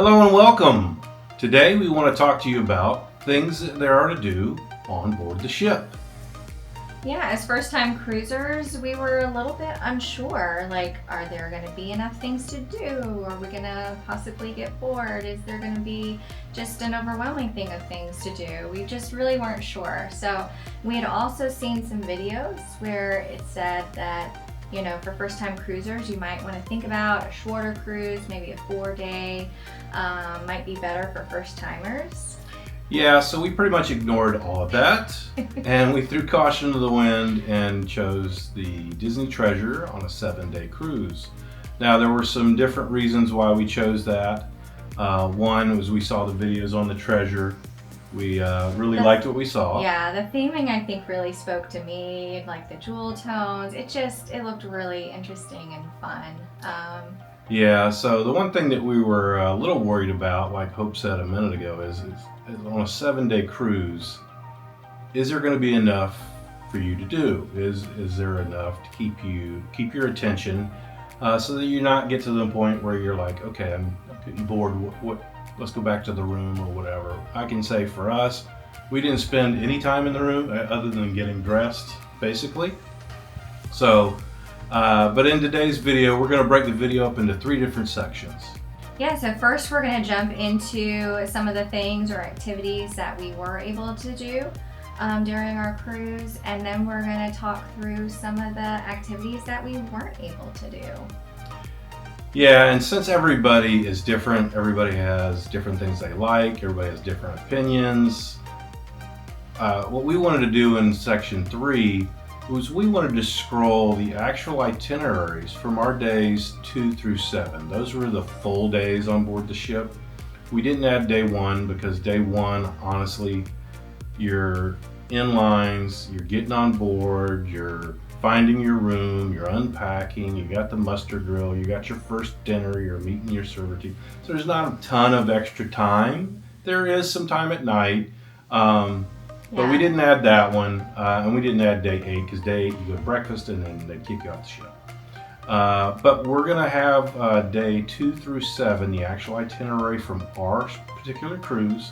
Hello and welcome. Today we want to talk to you about things that there are to do on board the ship. Yeah, as first-time cruisers, we were a little bit unsure. Like, are there going to be enough things to do? Are we going to possibly get bored? Is there going to be just an overwhelming thing of things to do? We just really weren't sure. So we had also seen some videos where it said that, you know, for first-time cruisers, you might want to think about a shorter cruise, maybe a 4-day, might be better for first-timers. Yeah, so we pretty much ignored all of that and we threw caution to the wind and chose the Disney Treasure on a 7-day cruise. Now there were some different reasons why we chose that. One was we saw the videos on the Treasure. We really liked what we saw. Yeah, the theming I think really spoke to me, like the jewel tones. It looked really interesting and fun. Yeah, so the one thing that we were a little worried about, like Hope said a minute ago, is on a 7-day cruise, is there going to be enough for you to do? Is there enough to keep your attention, so that you not get to the point where you're like, okay, I'm getting bored. Let's go back to the room or whatever. I can say for us, we didn't spend any time in the room other than getting dressed, basically. So, but in today's video, we're going to break the video up into 3 different sections. Yeah, so first we're going to jump into some of the things or activities that we were able to do during our cruise, and then we're going to talk through some of the activities that we weren't able to do. Yeah, and since everybody is different, everybody has different things they like, everybody has different opinions, what we wanted to do in section 3 was we wanted to scroll the actual itineraries from our days 2 through 7. Those were the full days on board the ship. We didn't add day 1 because day 1, honestly, you're in lines, you're getting on board, you're finding your room, you're unpacking, you got the muster grill, you got your first dinner, you're meeting your server team. So there's not a ton of extra time. There is some time at night, but we didn't add that one, and we didn't add day 8 because day 8 you go to breakfast and then they kick you off the ship. But we're gonna have day 2 through 7, the actual itinerary from our particular cruise,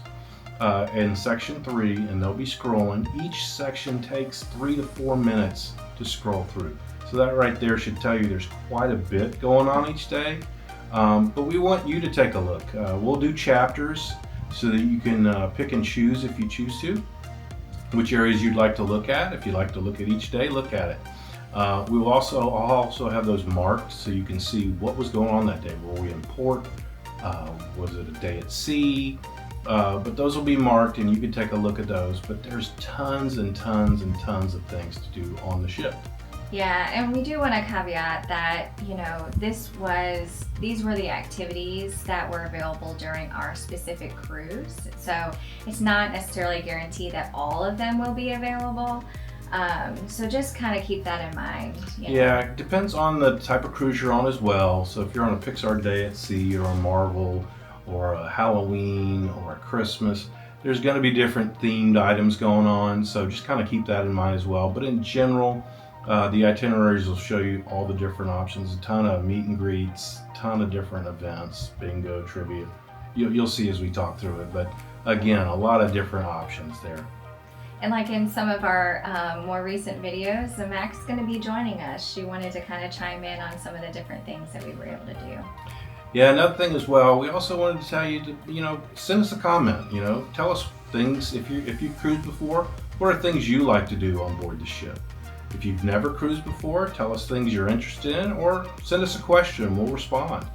in section 3, and they'll be scrolling. Each section takes 3 to 4 minutes to scroll through. So that right there should tell you there's quite a bit going on each day. But we want you to take a look. We'll do chapters so that you can pick and choose if you choose to, which areas you'd like to look at. If you'd like to look at each day, look at it. I'll also have those marked so you can see what was going on that day. Were we in port? Was it a day at sea? But those will be marked and you can take a look at those. But there's tons and tons and tons of things to do on the ship. Yeah, and we do want to caveat that, you know, these were the activities that were available during our specific cruise. So it's not necessarily guaranteed that all of them will be available. So just kind of keep that in mind. Yeah, it depends on the type of cruise you're on as well. So if you're on a Pixar Day at Sea or a Marvel or a Halloween or a Christmas, there's going to be different themed items going on. So just kind of keep that in mind as well. But in general, the itineraries will show you all the different options, a ton of meet and greets, ton of different events, bingo, trivia. You'll see as we talk through it, but again, a lot of different options there. And like in some of our more recent videos, Mac's going to be joining us. She wanted to kind of chime in on some of the different things that we were able to do. Yeah, another thing as well, we also wanted to tell you to, send us a comment, tell us things, if you've cruised before, what are things you like to do on board the ship? If you've never cruised before, tell us things you're interested in, or send us a question, we'll respond.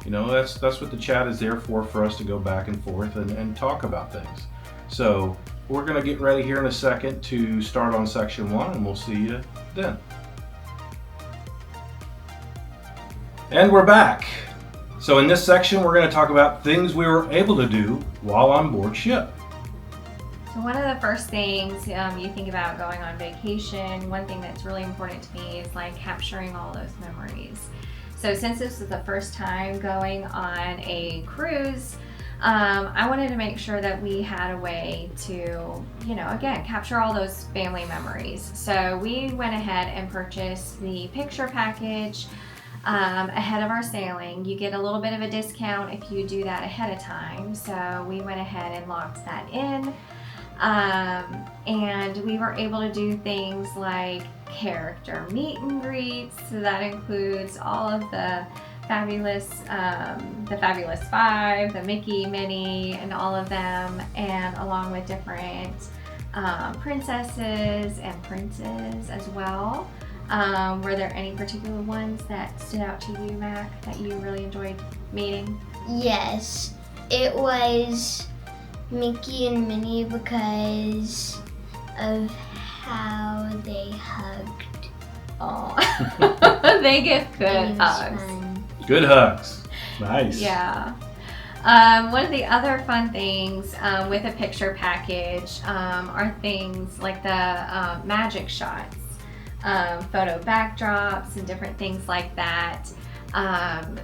That's what the chat is there for us to go back and forth and talk about things. So we're gonna get ready here in a second to start on section 1, and we'll see you then. And we're back. So in this section, we're gonna talk about things we were able to do while on board ship. So one of the first things you think about going on vacation, one thing that's really important to me is like capturing all those memories. So since this is the first time going on a cruise, I wanted to make sure that we had a way to, again, capture all those family memories. So we went ahead and purchased the picture package ahead of our sailing. You get a little bit of a discount if you do that ahead of time. So we went ahead and locked that in. And we were able to do things like character meet and greets. So that includes all of the Fabulous Five, the Mickey, Minnie, and all of them, and along with different princesses and princes as well. Were there any particular ones that stood out to you, Mac, that you really enjoyed meeting? Yes, it was Mickey and Minnie because of how they hugged. Oh, they give good It was hugs. fun. Good hugs. Nice. Yeah. One of the other fun things with a picture package are things like the magic shots, photo backdrops, and different things like that.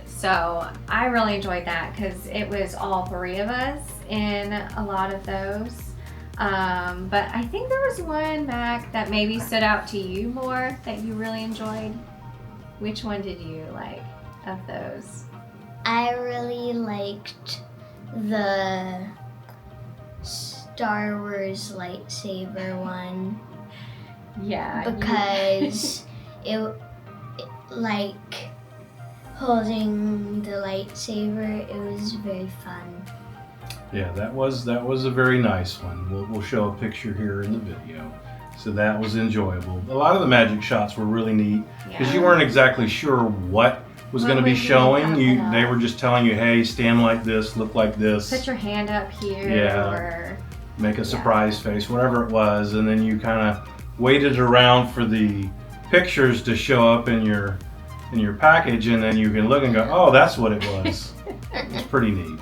So I really enjoyed that because it was all three of us in a lot of those. But I think there was one, Mac, that maybe stood out to you more that you really enjoyed. Which one did you like of those? I really liked the Star Wars lightsaber one Yeah. because it like holding the lightsaber, it was very fun. Yeah, that was a very nice one. We'll show a picture here in the video. So that was enjoyable. A lot of the magic shots were really neat because you weren't exactly sure what was going to be was showing. really popping They up. were just telling you, hey, stand like this, look like this, Put your hand up here, Yeah. or make a surprise face, whatever it was, and then you kind of waited around for the pictures to show up in your package, and then you can look and go, oh, that's what it was. It's pretty neat.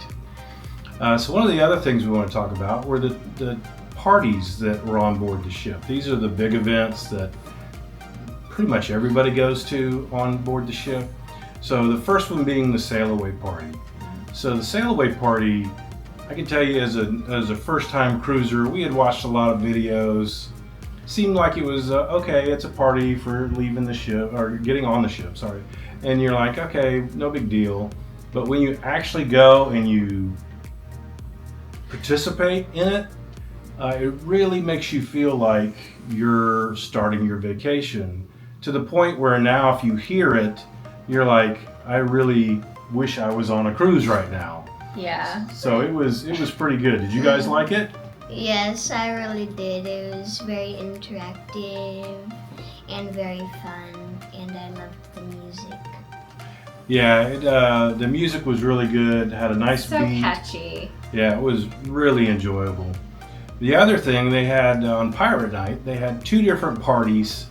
So one of the other things we want to talk about were the parties that were on board the ship. These are the big events that pretty much everybody goes to on board the ship. So the first one being the sail away party. So the sail away party, I can tell you as a first time cruiser, we had watched a lot of videos. Seemed like it was okay, it's a party for leaving the ship or getting on the ship, sorry. And you're like, okay, no big deal. But when you actually go and you participate in it, it really makes you feel like you're starting your vacation to the point where now if you hear it, you're like, I really wish I was on a cruise right now. yeah. So it was pretty good. Did you guys like it? Yes, I really did. It was very interactive and very fun, and I loved the music. Yeah, the music was really good. Had a nice So beat. catchy. Yeah, it was really enjoyable. The other thing they had on Pirate Night, they had two different parties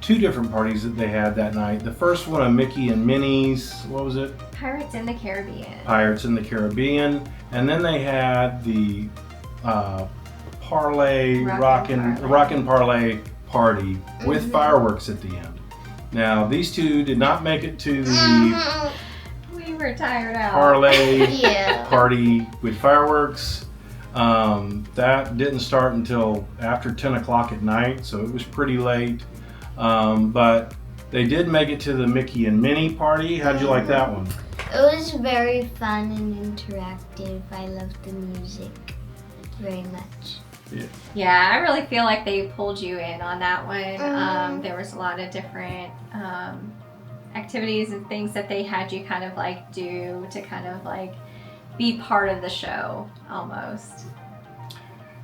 that they had that night. The first one, a Mickey and Minnie's, what was it? Pirates in the Caribbean. Pirates in the Caribbean. And then they had the Parlay, Rockin' Parlay party with fireworks at the end. Now, these two did not make it to the We were tired out. Parlay Yeah. party with fireworks. That didn't start until after 10 o'clock at night, so it was pretty late. But they did make it to the Mickey and Minnie party. How'd you like that one? It was very fun and interactive. I loved the music very much. Yeah, I really feel like they pulled you in on that one. Mhm. There was a lot of different activities and things that they had you kind of like do to kind of like be part of the show almost.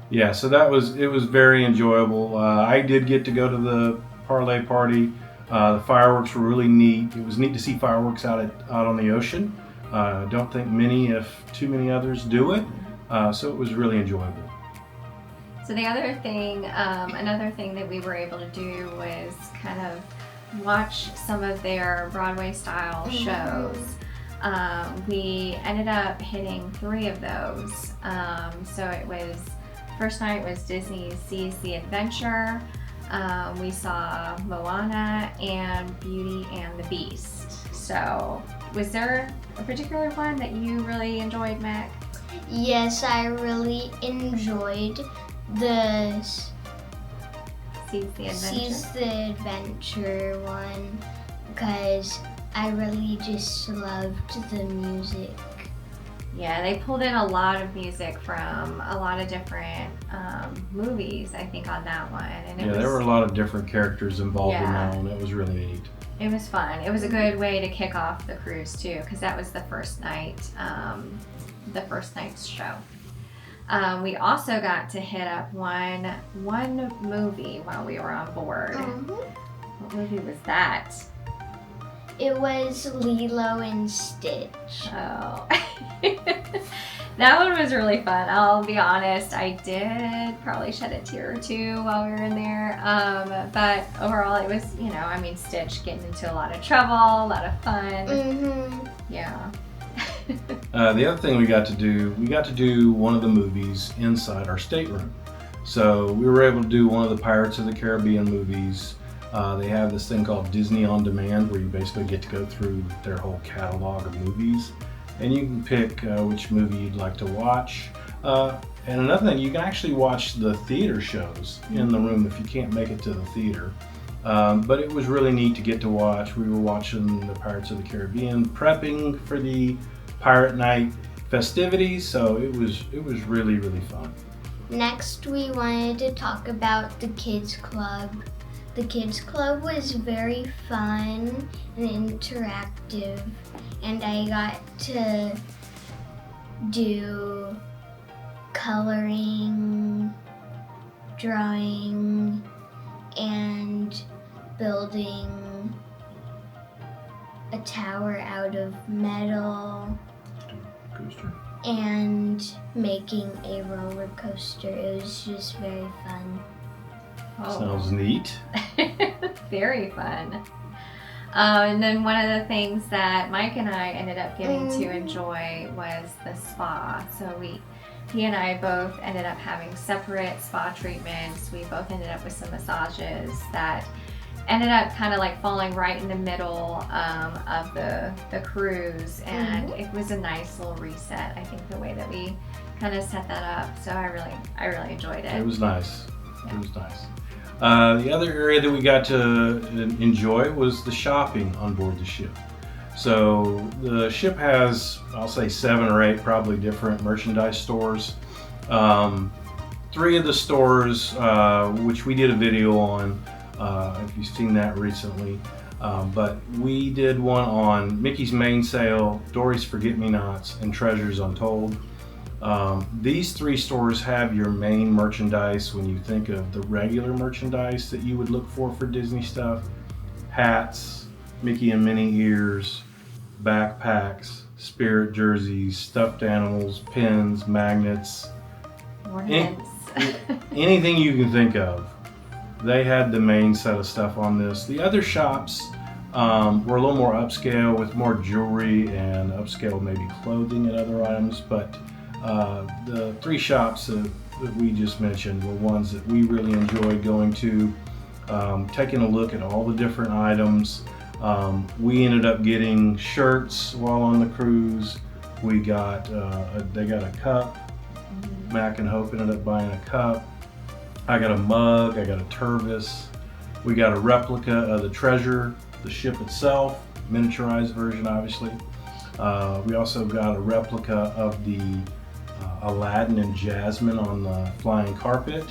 Yeah, so it was very enjoyable. I did get to go to the parlay party. The fireworks were really neat. It was neat to see fireworks out on the ocean. I don't think too many others do it. So it was really enjoyable. So the other thing, another thing that we were able to do was kind of watch some of their Broadway-style shows. We ended up hitting 3 of those. So it was, first night was Disney's Seas the Adventure. We saw Moana and Beauty and the Beast. So was there a particular one that you really enjoyed, Mac? Yes, I really enjoyed the Seas the Adventure. Seas the Adventure one because I really just loved the music. Yeah, they pulled in a lot of music from a lot of different movies, I think, on that one. And There were a lot of different characters involved in that one. It was really neat. It was fun. It was a good way to kick off the cruise too, because that was the first night's show. We also got to hit up one movie while we were on board. What movie was that? It was Lilo and Stitch. Oh. That one was really fun. I'll be honest, I did probably shed a tear or two while we were in there. But overall it was, Stitch getting into a lot of trouble, a lot of fun. Yeah. The other thing we got to do one of the movies inside our stateroom. So we were able to do one of the Pirates of the Caribbean movies. They have this thing called Disney On Demand where you basically get to go through their whole catalog of movies. And you can pick which movie you'd like to watch. And another thing, you can actually watch the theater shows in the room if you can't make it to the theater. But it was really neat to get to watch. We were watching the Pirates of the Caribbean, prepping for the Pirate Night festivities, so it was really, really fun. Next, we wanted to talk about the Kids Club. The Kids Club was very fun and interactive, and I got to do coloring, drawing, and building a tower out of metal Coaster. and making a roller coaster. It was just very fun. Oh. Sounds neat. Very fun. And then one of the things that Mike and I ended up getting to enjoy was the spa. So he and I both ended up having separate spa treatments. We both ended up with some massages that ended up kind of like falling right in the middle of the cruise, and it was a nice little reset. I think the way that we kind of set that up. So I really enjoyed it. It was nice. Yeah. It was nice. The other area that we got to enjoy was the shopping on board the ship. So the ship has, I'll say 7 or 8 probably different merchandise stores. 3 of the stores, which we did a video on, if you've seen that recently, but we did one on Mickey's Mainsail, Dory's Forget-Me-Nots, and Treasures Untold. These 3 stores have your main merchandise when you think of the regular merchandise that you would look for Disney stuff. Hats, Mickey and Minnie ears, backpacks, Spirit jerseys, stuffed animals, pins, magnets, Ornaments. anything you can think of. They had the main set of stuff on this. The other shops were a little more upscale with more jewelry and upscale maybe clothing and other items, but the 3 shops that we just mentioned were ones that we really enjoyed going to, taking a look at all the different items. We ended up getting shirts while on the cruise. We got they got a cup. Mac and Hope ended up buying a cup. I got a mug, I got a Tervis. We got a replica of the Treasure, the ship itself, miniaturized version obviously. We also got a replica of the Aladdin and Jasmine on the flying carpet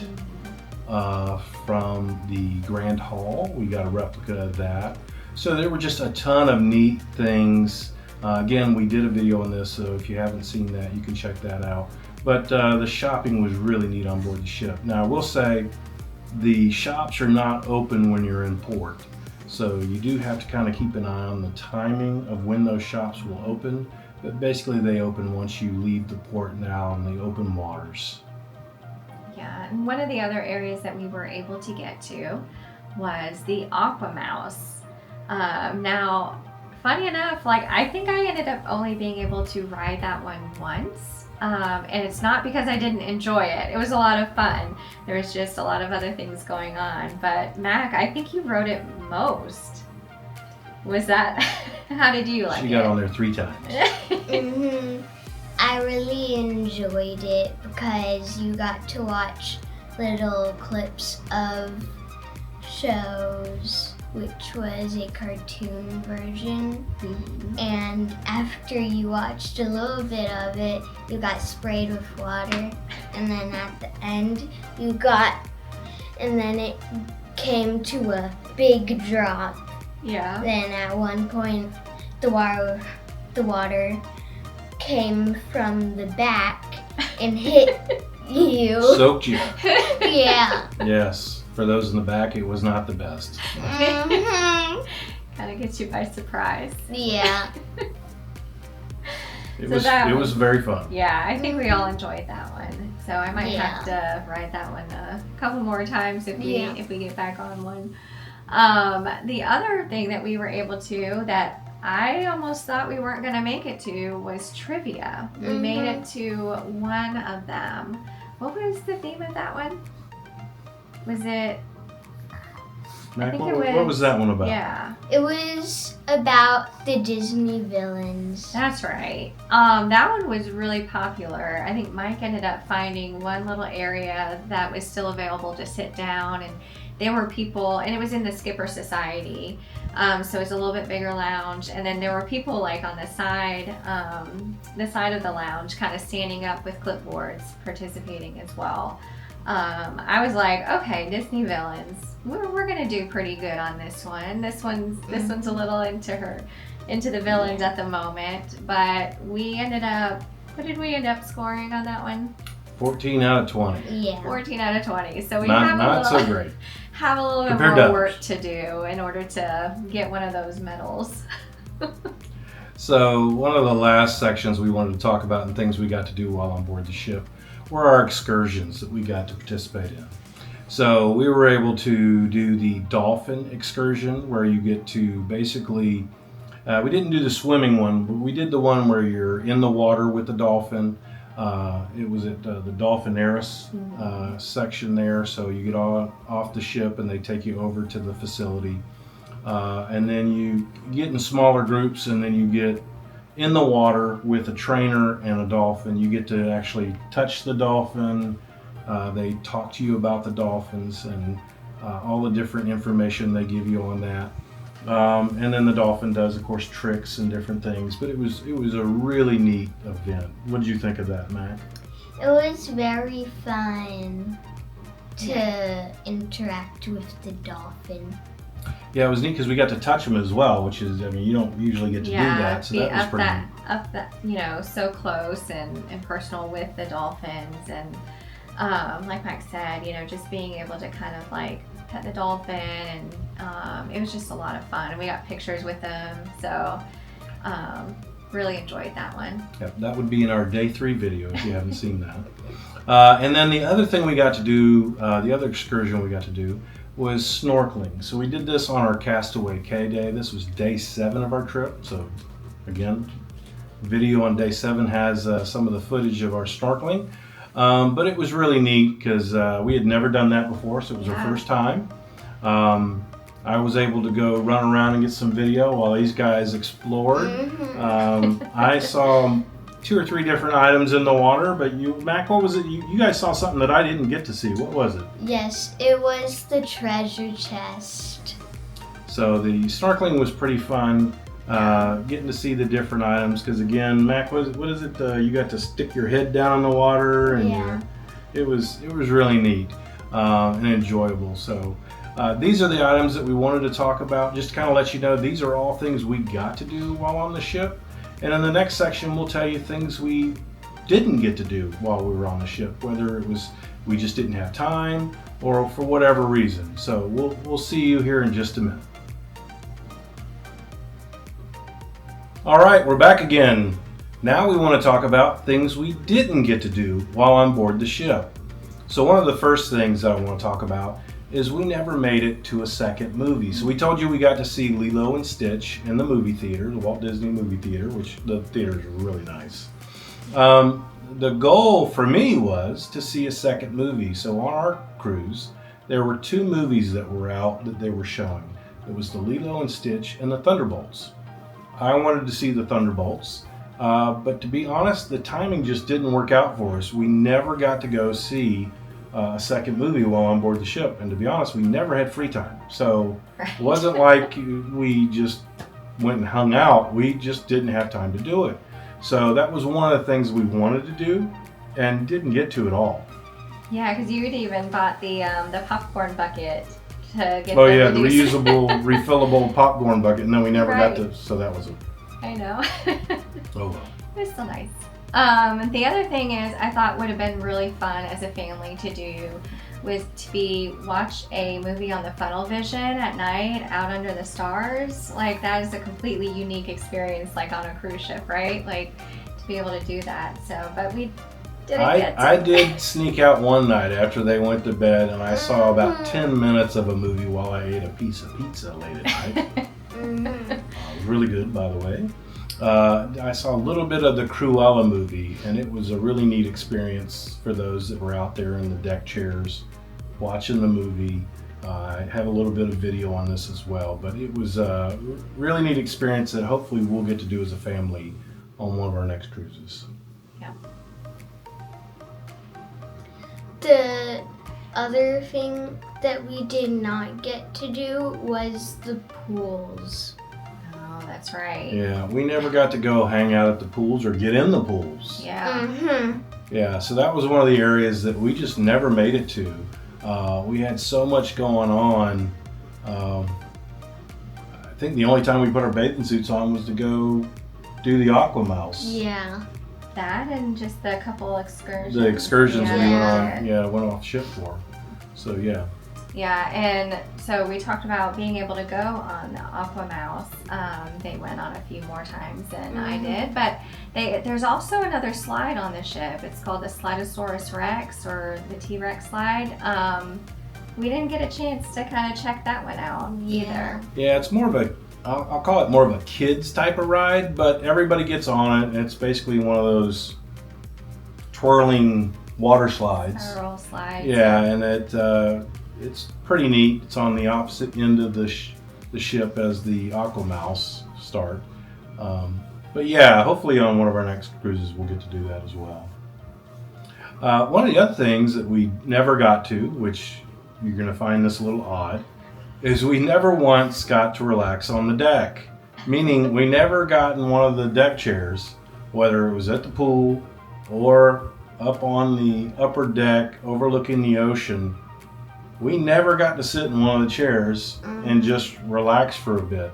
from the Grand Hall. We got a replica of that. So there were just a ton of neat things. Again, we did a video on this, so if you haven't seen that, you can check that out. But the shopping was really neat on board the ship. Now I will say, the shops are not open when you're in port. So you do have to kind of keep an eye on the timing of when those shops will open. But basically they open once you leave the port now in the open waters. Yeah, and one of the other areas that we were able to get to was the Aqua Mouse. Now, funny enough, I think I ended up only being able to ride that one once. And it's not because I didn't enjoy it. It was a lot of fun. There was just a lot of other things going on. But Mac, I think you rode it most. Was that, how did you like it? She got on there 3 times. I really enjoyed it because you got to watch little clips of shows which was a cartoon version. Mhm. And after you watched a little bit of it, you got sprayed with water. And then at the end, and then it came to a big drop. Yeah. Then at one point, the water came from the back and hit you. Soaked you. Yeah. Yes. For those in the back, it was not the best. Mhm. Kind of gets you by surprise. Yeah. It So was that it was- was very fun. Yeah, I think we all enjoyed that one. So I might Yeah. have to ride that one a couple more times if we Yeah. get back on one. The other thing that we were able to that I almost thought we weren't going to make it to was trivia. We made it to one of them. What was the theme of that one? Was it? Mac, think what, it what was- was that one about? Yeah, It was about the Disney villains. that's right. That one was really popular. I think Mike ended up finding one little area that was still available to sit down, and there were people, and it was in the Skipper Society. So it's a little bit bigger lounge, and then there were people like on the side of the lounge, kind of standing up with clipboards, participating as well. I was like, okay, Disney villains, we're gonna do pretty good on this one. This one's a little into the villains at the moment, but we ended up. What did we end up scoring on that one? 14 out of 20. Yeah. 14 out of 20. So we Not have a not little. so great. Have a little bit Compared more to work others. to do in order to get one of those medals. So one of the last sections we wanted to talk about and things we got to do while on board the ship were our excursions that we got to participate in. So we were able to do the dolphin excursion where you get to basically, we didn't do the swimming one, but we did the one where you're in the water with the dolphin. It was at the Dolphinaris section there, so you get off the ship and they take you over to the facility. And then you get in smaller groups, and then you get in the water with a trainer and a dolphin. You get to actually touch the dolphin. They talk to you about the dolphins and all the different information they give you on that. And then the dolphin does, of course, tricks and different things. But it was a really neat event. What did you think of that, Mac? It was very fun to interact with the dolphin. Yeah, it was neat because we got to touch them as well, which is, I mean, you don't usually get to do that, so be that was up pretty that neat. up that so close and personal with the dolphins, and like Mike said, just being able to kind of like pet the dolphin, and it was just a lot of fun. And we got pictures with them, so really enjoyed that one. Yep, that would be in our day 3 video if you haven't seen that. And then the other thing we got to do, the other excursion we got to do was snorkeling. So we did this on our Castaway Cay day. This was day 7 of our trip. So again, video on day 7 has some of the footage of our snorkeling. But it was really neat because we had never done that before, so it was our first time. I was able to go run around and get some video while these guys explored. I saw 2 or 3 different items in the water, but you, Mac, what was it? You guys saw something that I didn't get to see. What was it? Yes, it was the treasure chest. So the snorkeling was pretty fun. Getting to see the different items, because again, Mac, what is it? You got to stick your head down in the water, and it was really neat and enjoyable. So these are the items that we wanted to talk about. Just to kind of let you know, these are all things we got to do while on the ship. And in the next section, we'll tell you things we didn't get to do while we were on the ship, whether it was we just didn't have time or for whatever reason. So we'll see you here in just a minute. All right, we're back again. Now we want to talk about things we didn't get to do while on board the ship. So one of the first things that I want to talk about is we never made it to a second movie. So we told you we got to see Lilo and Stitch in the movie theater, the Walt Disney movie theater, which the theater is really nice. The goal for me was to see a second movie. So on our cruise, there were 2 movies that were out that they were showing. It was the Lilo and Stitch and the Thunderbolts. I wanted to see the Thunderbolts, but to be honest, the timing just didn't work out for us. We never got to go see a second movie while on board the ship. And to be honest, we never had free time. So it wasn't like we just went and hung out. We just didn't have time to do it. So that was one of the things we wanted to do and didn't get to at all. Yeah, because you had even bought the popcorn bucket to get Oh the yeah, the reduced- reusable, refillable popcorn bucket, and then we never Right. got to, so that was a, I know. oh well. It was still nice. The other thing is, I thought would have been really fun as a family to do was to watch a movie on the funnel vision at night out under the stars. Like that is a completely unique experience, like on a cruise ship, right? Like to be able to do that. So, but we didn't get to. I did sneak out one night after they went to bed, and I saw about 10 minutes of a movie while I ate a piece of pizza late at night. It was really good, by the way. I saw a little bit of the Cruella movie, and it was a really neat experience for those that were out there in the deck chairs watching the movie. I have a little bit of video on this as well, but it was a really neat experience that hopefully we'll get to do as a family on one of our next cruises. Yeah. The other thing that we did not get to do was the pools. Oh, that's right. Yeah, we never got to go hang out at the pools or get in the pools. Yeah. Yeah, so that was one of the areas that we just never made it to. We had so much going on. I think the only time we put our bathing suits on was to go do the aqua mouse. Yeah. That and just the couple excursions. The excursions yeah. we went on, went off ship for. So yeah. Yeah, and so we talked about being able to go on the Aqua Mouse. They went on a few more times than I did, but there's also another slide on the ship. It's called the Slidosaurus Rex or the T-Rex slide. We didn't get a chance to kind of check that one out either. Yeah, it's more of a, I'll call it more of a kids type of ride, but everybody gets on it, and it's basically one of those twirling water slides. Spiral slides. Yeah, and it's pretty neat. It's on the opposite end of the ship as the Aqua Mouse start. But yeah, hopefully on one of our next cruises we'll get to do that as well. One of the other things that we never got to, which you're going to find this a little odd, is we never once got to relax on the deck. Meaning we never got in one of the deck chairs, whether it was at the pool or up on the upper deck overlooking the ocean. We never got to sit in one of the chairs and just relax for a bit.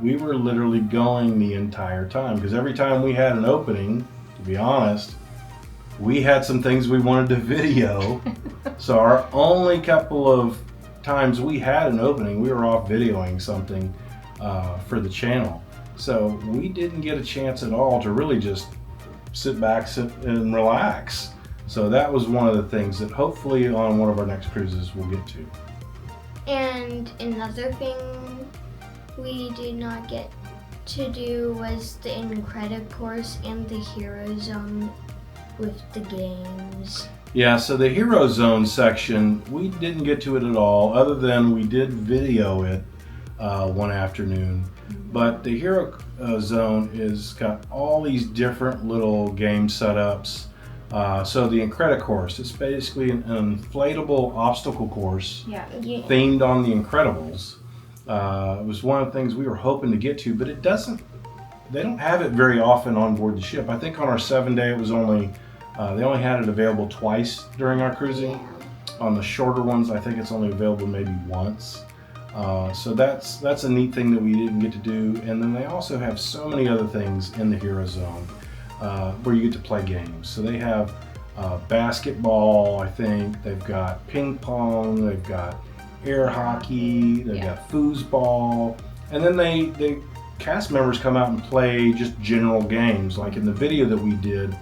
We were literally going the entire time because every time we had an opening, to be honest, we had some things we wanted to video. So our only couple of times we had an opening, we were off videoing something for the channel. So we didn't get a chance at all to really just sit and relax. So that was one of the things that hopefully on one of our next cruises we'll get to. And another thing we did not get to do was the Incredicourse course and the Hero Zone with the games. Yeah, so the Hero Zone section, we didn't get to it at all, other than we did video it one afternoon. But the Hero Zone is got all these different little game setups. So the Incredicourse, it's basically an inflatable obstacle course themed on the Incredibles. It was one of the things we were hoping to get to, but they don't have it very often on board the ship. I think on our 7-day it was they only had it available twice during our cruising. Yeah. On the shorter ones, I think it's only available maybe once. So that's a neat thing that we didn't get to do. And then they also have so many other things in the Hero Zone where you get to play games. So they have basketball, I think. They've got ping pong. They've got air hockey. They've got foosball. And then the cast members come out and play just general games. Like in the video that we did,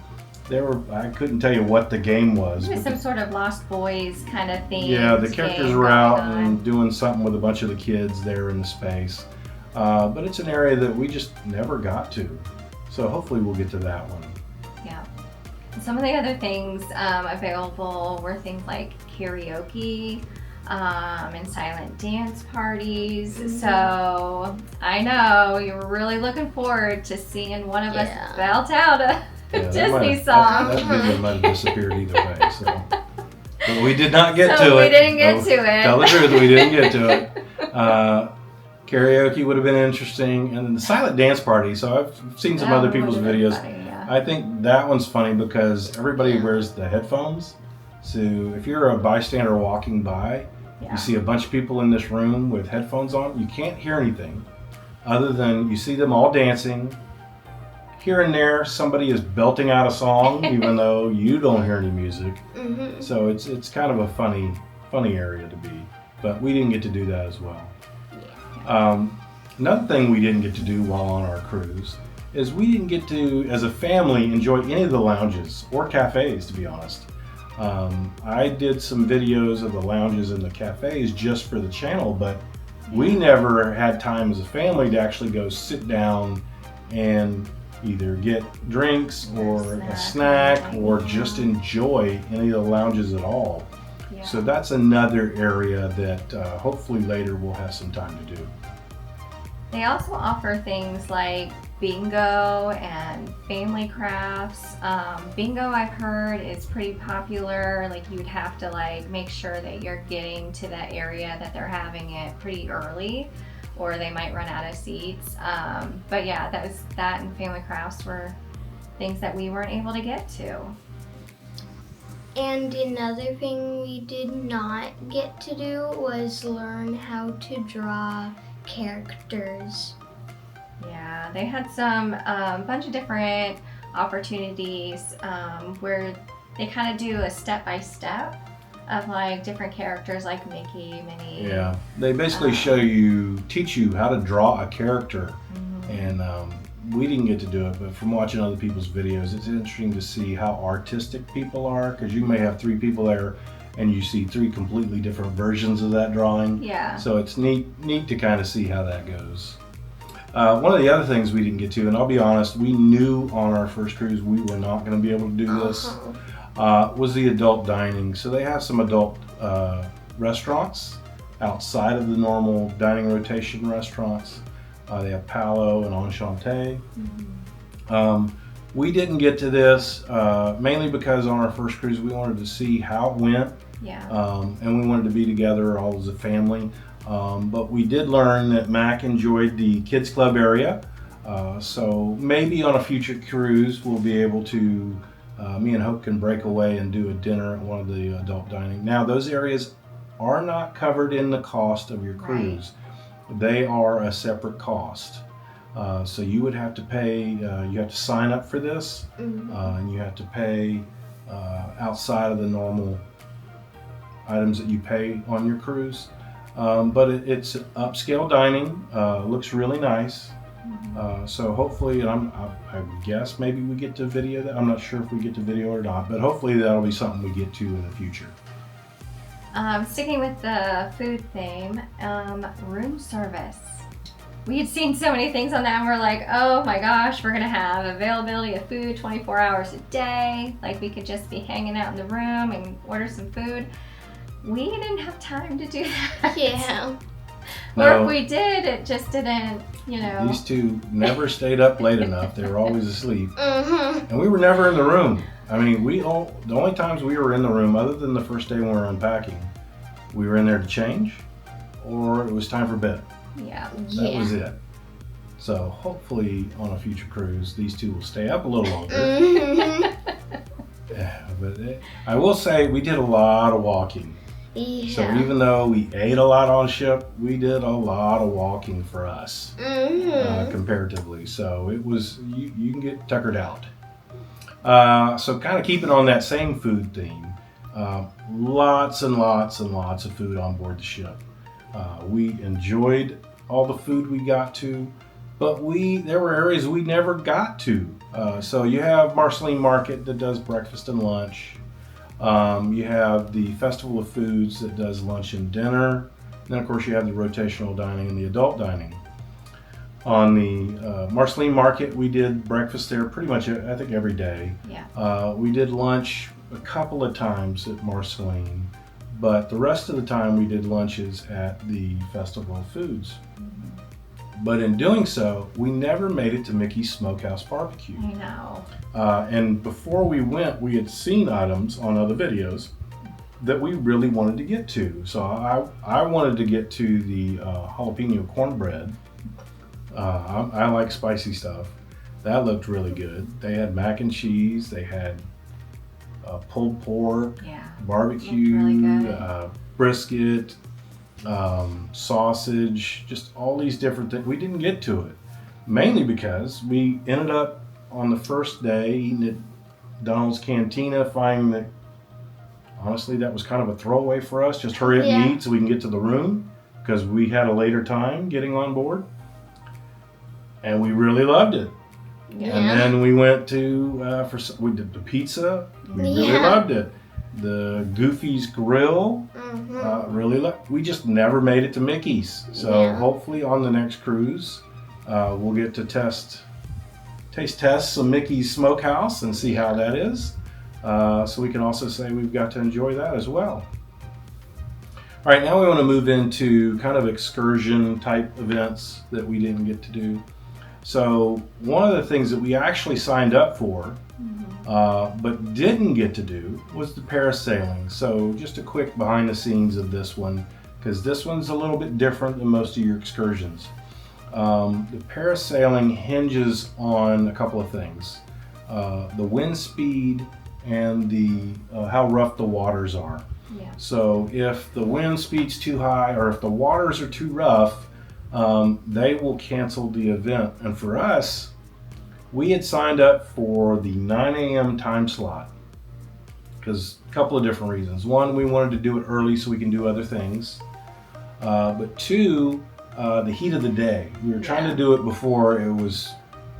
I couldn't tell you what the game was. It was some sort of Lost Boys kind of thing. Yeah, the characters were out and doing something with a bunch of the kids there in the space. But it's an area that we just never got to. So hopefully we'll get to that one. Yeah. Some of the other things available were things like karaoke and silent dance parties. So I know you were really looking forward to seeing one of us belt out a Disney song. That video might have disappeared either way. So. But we did not get So to we it. didn't get to it. Tell the truth, we didn't get to it. Karaoke would have been interesting, and then the silent dance party. So I've seen some That other one people's would've been videos. funny, yeah. I think that one's funny because everybody wears the headphones. So if you're a bystander walking by, Yeah. you see a bunch of people in this room with headphones on. You can't hear anything other than you see them all dancing. Here and there, somebody is belting out a song, even though you don't hear any music. Mm-hmm. So it's kind of a funny area to be. But we didn't get to do that as well. Another thing we didn't get to do while on our cruise is we didn't get to, as a family, enjoy any of the lounges or cafes, to be honest. I did some videos of the lounges and the cafes just for the channel, but we never had time as a family to actually go sit down and either get drinks or a snack or just enjoy any of the lounges at all. Yeah. So that's another area that hopefully later we'll have some time to do. They also offer things like bingo and family crafts. Bingo, I've heard, is pretty popular. Like, you would have to make sure that you're getting to that area that they're having it pretty early, or they might run out of seats. But yeah, that and family crafts were things that we weren't able to get to. And another thing we did not get to do was learn how to draw characters. Yeah, they had some bunch of different opportunities where they kind of do a step-by-step of different characters like Mickey, Minnie. Yeah, they basically teach you how to draw a character. And we didn't get to do it, but from watching other people's videos, it's interesting to see how artistic people are, because you may have 3 people there and you see 3 completely different versions of that drawing. Yeah. So it's neat to kind of see how that goes. One of the other things we didn't get to, and I'll be honest, we knew on our first cruise we were not going to be able to do this, was the adult dining. So they have some adult restaurants outside of the normal dining rotation restaurants. They have Palo and Enchanté. We didn't get to this mainly because on our first cruise we wanted to see how it went. Yeah. And we wanted to be together all as a family. But we did learn that Mac enjoyed the kids club area. So maybe on a future cruise we'll be able to, me and Hope can break away and do a dinner at one of the adult dining. Now those areas are not covered in the cost of your cruise. They are a separate cost. So you would have to pay, you have to sign up for this, and you have to pay outside of the normal items that you pay on your cruise. But it's upscale dining, looks really nice. So hopefully, and I guess maybe we get to video that. I'm not sure if we get to video or not, but hopefully that'll be something we get to in the future. Sticking with the food theme, room service. We had seen so many things on that and we're like, oh my gosh, we're gonna have availability of food 24 hours a day. Like, we could just be hanging out in the room and order some food. We didn't have time to do that. Yeah. Or if we did, it just didn't, These 2 never stayed up late enough. They were always asleep. Mm-hmm. And we were never in the room. I mean, the only times we were in the room, other than the first day when we were unpacking, we were in there to change, or it was time for bed. Yeah. That was it. So hopefully on a future cruise, these 2 will stay up a little longer. But I will say we did a lot of walking. Yeah. So even though we ate a lot on ship, we did a lot of walking for us comparatively. So it was, you can get tuckered out. So kind of keeping on that same food theme, lots and lots and lots of food on board the ship. We enjoyed all the food we got to, but there were areas we never got to. So you have Marceline Market that does breakfast and lunch. You have the Festival of Foods that does lunch and dinner. And then of course you have the rotational dining and the adult dining. On the Marceline Market, we did breakfast there pretty much, I think, every day. Yeah. We did lunch a couple of times at Marceline, but the rest of the time we did lunches at the Festival of Foods. But in doing so, we never made it to Mickey's Smokehouse Barbecue. I know. And before we went, we had seen items on other videos that we really wanted to get to. So I wanted to get to the jalapeno cornbread. I like spicy stuff. That looked really good. They had mac and cheese. They had pulled pork, Yeah. barbecue, Looked really good. brisket, sausage, just all these different things. We didn't get to it, mainly because we ended up on the first day eating at Donald's Cantina, finding that honestly that was kind of a throwaway for us. Just hurry up and eat so we can get to the room, because we had a later time getting on board, and we really loved it. Yeah. And then we went to we did the pizza. We really loved it. The Goofy's Grill. We just never made it to Mickey's. So hopefully on the next cruise, we'll get to taste some Mickey's Smokehouse and see how that is. So we can also say we've got to enjoy that as well. All right, now we want to move into kind of excursion type events that we didn't get to do. So one of the things that we actually signed up for, but didn't get to do, was the parasailing. So just a quick behind the scenes of this one, because this one's a little bit different than most of your excursions. The parasailing hinges on a couple of things. The wind speed and the how rough the waters are. Yeah. So if the wind speed's too high or if the waters are too rough, they will cancel the event. And for us, we had signed up for the 9 a.m. time slot because a couple of different reasons. One, we wanted to do it early so we can do other things. But two, the heat of the day. We were trying to do it before it was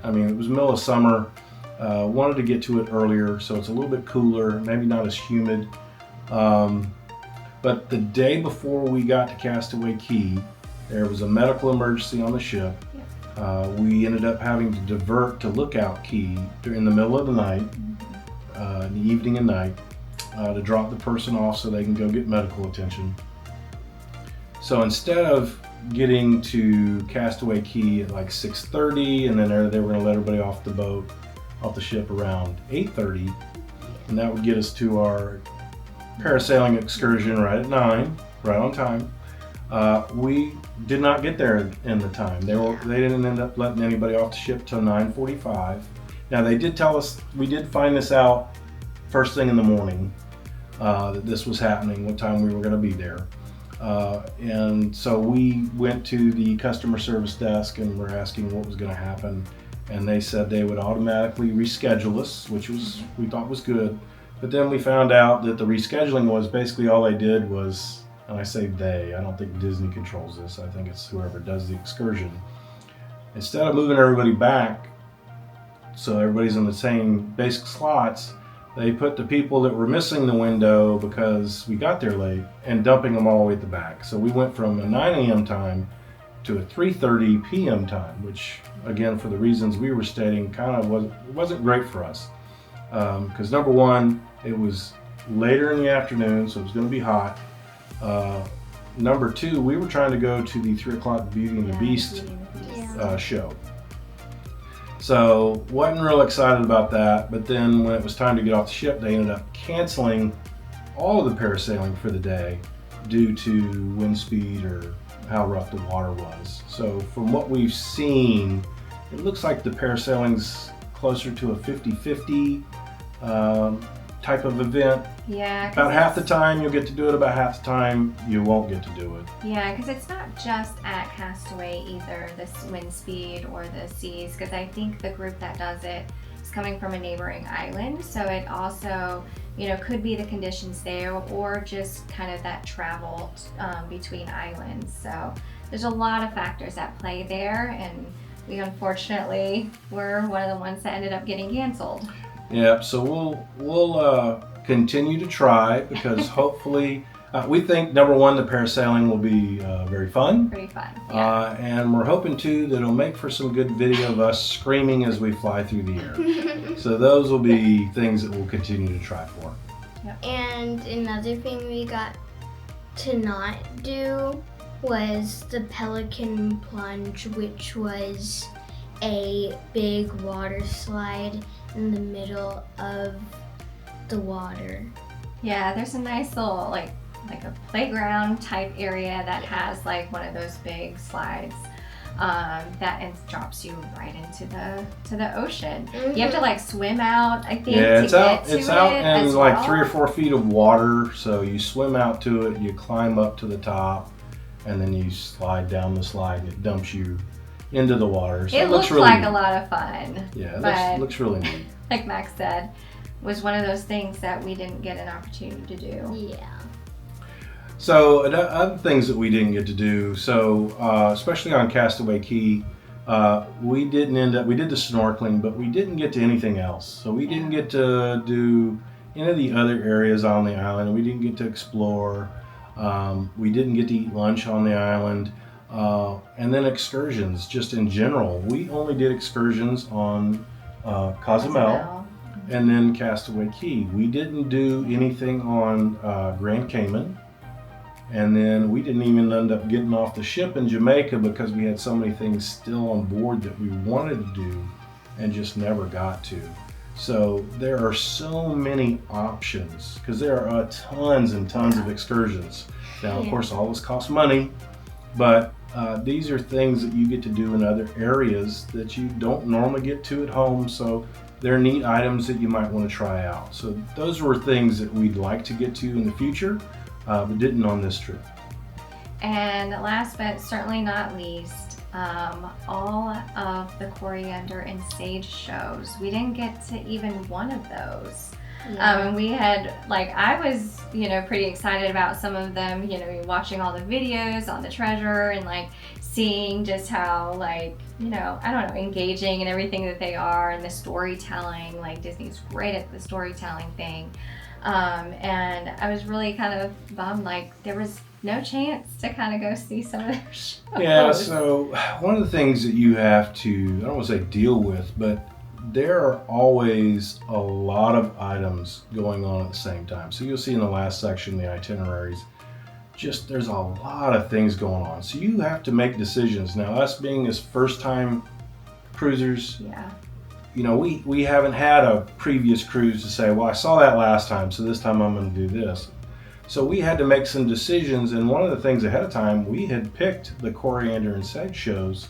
middle of summer. Wanted to get to it earlier so it's a little bit cooler, maybe not as humid. But the day before we got to Castaway Cay, there was a medical emergency on the ship. We ended up having to divert to Lookout Cay during the middle of the night, in the evening and night, to drop the person off so they can go get medical attention. So instead of getting to Castaway Cay at like 6:30, and then they were going to let everybody off the ship around 8:30, and that would get us to our parasailing excursion right at 9, right on time. We did not get there in the time. They didn't end up letting anybody off the ship till 9:45. Now they did tell us, we did find this out first thing in the morning, that this was happening, what time we were going to be there. And so we went to the customer service desk and were asking what was going to happen. And they said they would automatically reschedule us, which we thought was good. But then we found out that the rescheduling was basically all they did was, and I say they, I don't think Disney controls this, I think it's whoever does the excursion. Instead of moving everybody back so everybody's in the same basic slots, they put the people that were missing the window because we got there late and dumping them all the way at the back. So we went from a 9 a.m. time to a 3:30 p.m. time, which again, for the reasons we were stating, kind of wasn't great for us. Because number one, it was later in the afternoon, so it was going to be hot. Number two, we were trying to go to the 3 o'clock Beauty and the Beast show. So wasn't real excited about that, but then when it was time to get off the ship, they ended up canceling all of the parasailing for the day due to wind speed or how rough the water was. So from what we've seen, it looks like the parasailing's closer to a 50-50 type of event. Yeah. About half the time you'll get to do it, about half the time you won't get to do it. Yeah, because it's not just at Castaway either, the wind speed or the seas, because I think the group that does it is coming from a neighboring island, so it also, could be the conditions there or just kind of that travel between islands. So there's a lot of factors at play there, and we unfortunately were one of the ones that ended up getting canceled. Yeah, so we'll continue to try because hopefully we think number one, the parasailing will be very fun. Pretty fun. Yeah. And we're hoping too that it'll make for some good video of us screaming as we fly through the air. So those will be things that we'll continue to try for. Yep. And another thing we got to not do was the Pelican Plunge, which was a big water slide in the middle of the water. Yeah, there's a nice little like a playground type area that has like one of those big slides drops you right into the ocean. Mm-hmm. You have to like swim out, I think, Yeah, to it's get out. to It's out it in as like well. 3 or 4 feet of water. So you swim out to it, you climb up to the top, and then you slide down the slide, and it dumps you into the water. So It looks looks really like neat. a lot of fun. Yeah, but looks really neat. like Max said, was one of those things that we didn't get an opportunity to do. Yeah. So other things that we didn't get to do. So especially on Castaway Cay, we didn't end up. We did the snorkeling, but we didn't get to anything else. So we didn't get to do any of the other areas on the island. We didn't get to explore. We didn't get to eat lunch on the island. And then excursions, just in general. We only did excursions on Cozumel and then Castaway Cay. We didn't do anything on Grand Cayman. And then we didn't even end up getting off the ship in Jamaica because we had so many things still on board that we wanted to do and just never got to. So there are so many options because there are tons and tons of excursions. Now, of course, all this costs money, but these are things that you get to do in other areas that you don't normally get to at home. So they're neat items that you might want to try out. So those were things that we'd like to get to in the future. But didn't on this trip. And last but certainly not least, all of the coriander and sage shows. We didn't get to even one of those. Yeah. And we had, like, I was, pretty excited about some of them, watching all the videos on the treasure and like seeing just how like, I don't know, engaging and everything that they are and the storytelling. Like Disney's great at the storytelling thing. And I was really kind of bummed, like there was no chance to kind of go see some of their shows. Yeah, so one of the things that you have to, I don't want to say deal with, but there are always a lot of items going on at the same time. So you'll see in the last section, the itineraries, just there's a lot of things going on. So you have to make decisions. Now, us being as first-time cruisers, Yeah. We haven't had a previous cruise to say, well, I saw that last time, so this time I'm going to do this. So we had to make some decisions, and one of the things ahead of time, we had picked the coriander and sage shows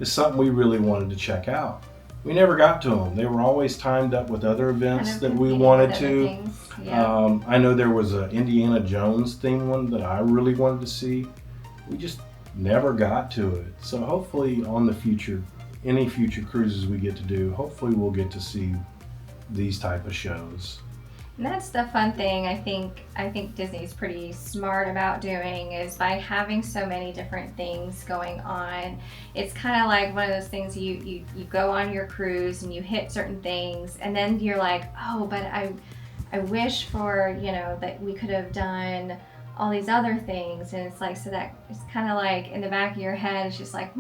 as something we really wanted to check out. We never got to them. They were always timed up with other events that we wanted to. Yeah. I know there was an Indiana Jones themed one that I really wanted to see. We just never got to it. So hopefully on the future, any future cruises we get to do, hopefully we'll get to see these type of shows. And that's the fun thing I think Disney's pretty smart about doing is by having so many different things going on. It's kind of like one of those things you go on your cruise and you hit certain things and then you're like, oh, but I wish for, that we could have done all these other things. And it's like, so that it's kind of like in the back of your head, it's just like,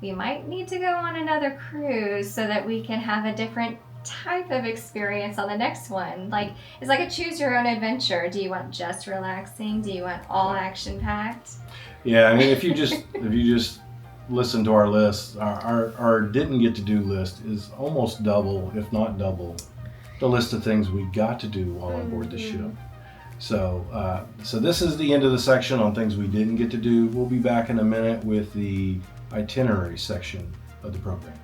we might need to go on another cruise so that we can have a different type of experience on the next one. Like, it's like a choose your own adventure. Do you want just relaxing? Do you want all action packed? Yeah, I mean, if you just listen to our list, our didn't get to do list is almost double, if not double, the list of things we got to do while on board the ship. So this is the end of the section on things we didn't get to do. We'll be back in a minute with the itinerary section of the program.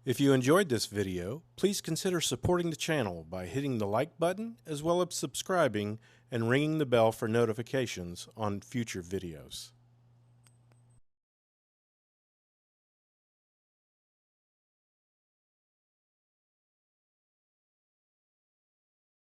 If you enjoyed this video, please consider supporting the channel by hitting the like button as well as subscribing and ringing the bell for notifications on future videos.